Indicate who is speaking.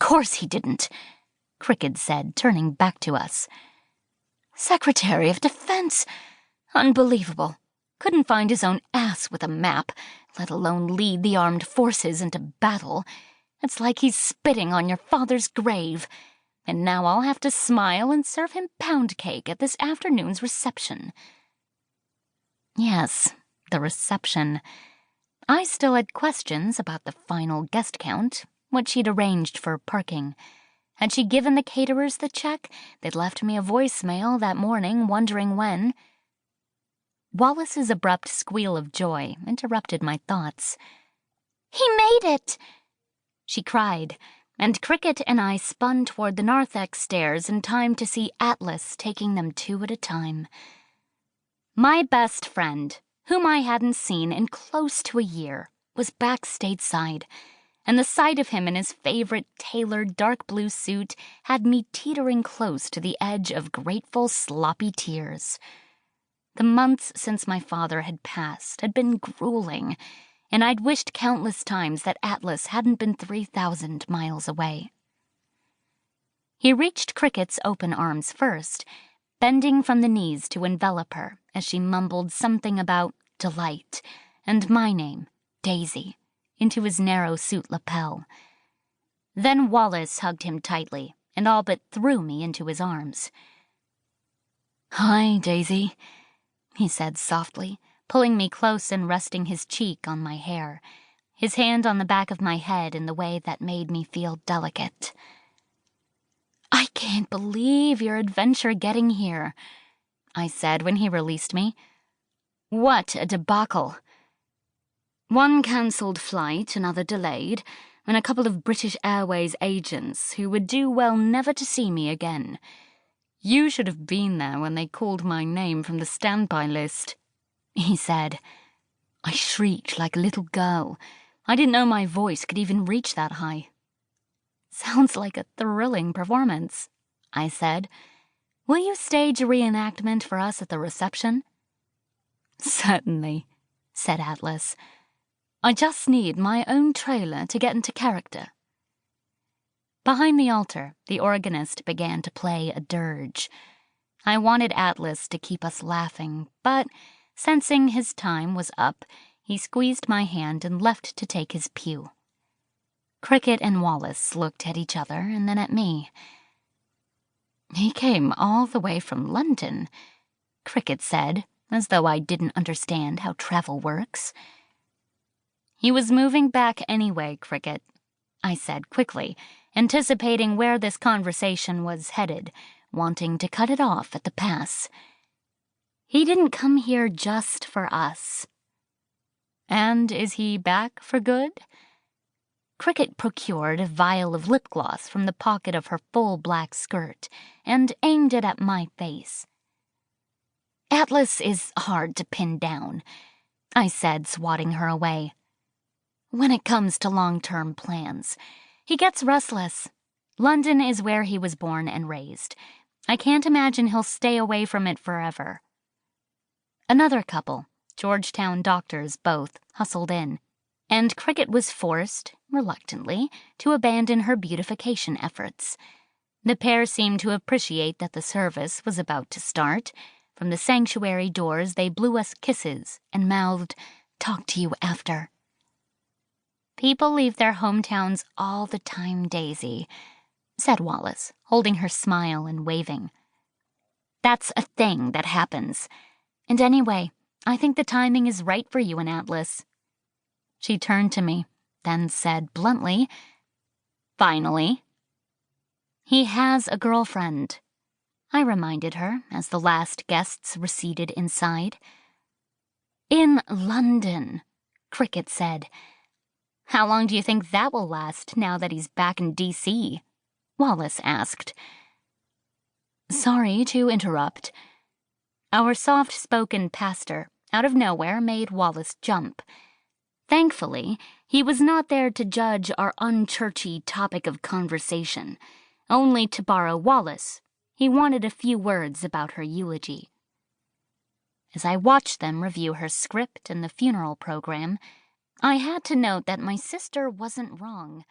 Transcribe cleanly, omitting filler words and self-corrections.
Speaker 1: course he didn't, Cricket said, turning back to us. Secretary of Defense! Unbelievable. Couldn't find his own ass with a map, let alone lead the armed forces into battle. It's like he's spitting on your father's grave. And now I'll have to smile and serve him pound cake at this afternoon's reception. Yes, the reception. I still had questions about the final guest count, what she'd arranged for parking. Had she given the caterers the check? They'd left me a voicemail that morning, wondering when. Wallace's abrupt squeal of joy interrupted my thoughts. "He made it!" she cried, and Cricket and I spun toward the narthex stairs in time to see Atlas taking them two at a time. My best friend, whom I hadn't seen in close to a year, was back stateside, and the sight of him in his favorite tailored dark blue suit had me teetering close to the edge of grateful, sloppy tears. The months since my father had passed had been grueling, and I'd wished countless times that Atlas hadn't been 3,000 miles away. He reached Cricket's open arms first, bending from the knees to envelop her as she mumbled something about delight and my name, Daisy, into his narrow suit lapel. Then Wallace hugged him tightly and all but threw me into his arms. "Hi, Daisy," he said softly, pulling me close and resting his cheek on my hair, his hand on the back of my head in the way that made me feel delicate. "I can't believe your adventure getting here," I said when he released me. "What a debacle. One cancelled flight, another delayed, and a couple of British Airways agents who would do well never to see me again. You should have been there when they called my name from the standby list," he said. I shrieked like a little girl. I didn't know my voice could even reach that high. "Sounds like a thrilling performance," I said. "Will you stage a reenactment for us at the reception?" "Certainly," said Atlas. "I just need my own trailer to get into character." Behind the altar, the organist began to play a dirge. I wanted Atlas to keep us laughing, but, sensing his time was up, he squeezed my hand and left to take his pew. Cricket and Wallace looked at each other and then at me. "He came all the way from London," Cricket said, as though I didn't understand how travel works. "He was moving back anyway, Cricket," I said quickly, anticipating where this conversation was headed, wanting to cut it off at the pass. "He didn't come here just for us." "And is he back for good?" Cricket procured a vial of lip gloss from the pocket of her full black skirt and aimed it at my face. "Atlas is hard to pin down," I said, swatting her away. "When it comes to long-term plans, he gets restless. London is where he was born and raised. I can't imagine he'll stay away from it forever." Another couple, Georgetown doctors both, hustled in, and Cricket was forced, reluctantly, to abandon her beautification efforts. The pair seemed to appreciate that the service was about to start. From the sanctuary doors, they blew us kisses and mouthed, "Talk to you after." "People leave their hometowns all the time, Daisy," said Wallace, holding her smile and waving. "That's a thing that happens. And anyway, I think the timing is right for you and Atlas." She turned to me, then said bluntly, "Finally." "He has a girlfriend," I reminded her as the last guests receded inside. "In London," Cricket said. "How long do you think that will last now that he's back in D.C.?" Wallace asked. "Sorry to interrupt." Our soft-spoken pastor, out of nowhere, made Wallace jump. Thankfully, he was not there to judge our unchurchy topic of conversation, only to borrow Wallace. He wanted a few words about her eulogy. As I watched them review her script and the funeral program, I had to note that my sister wasn't wrong.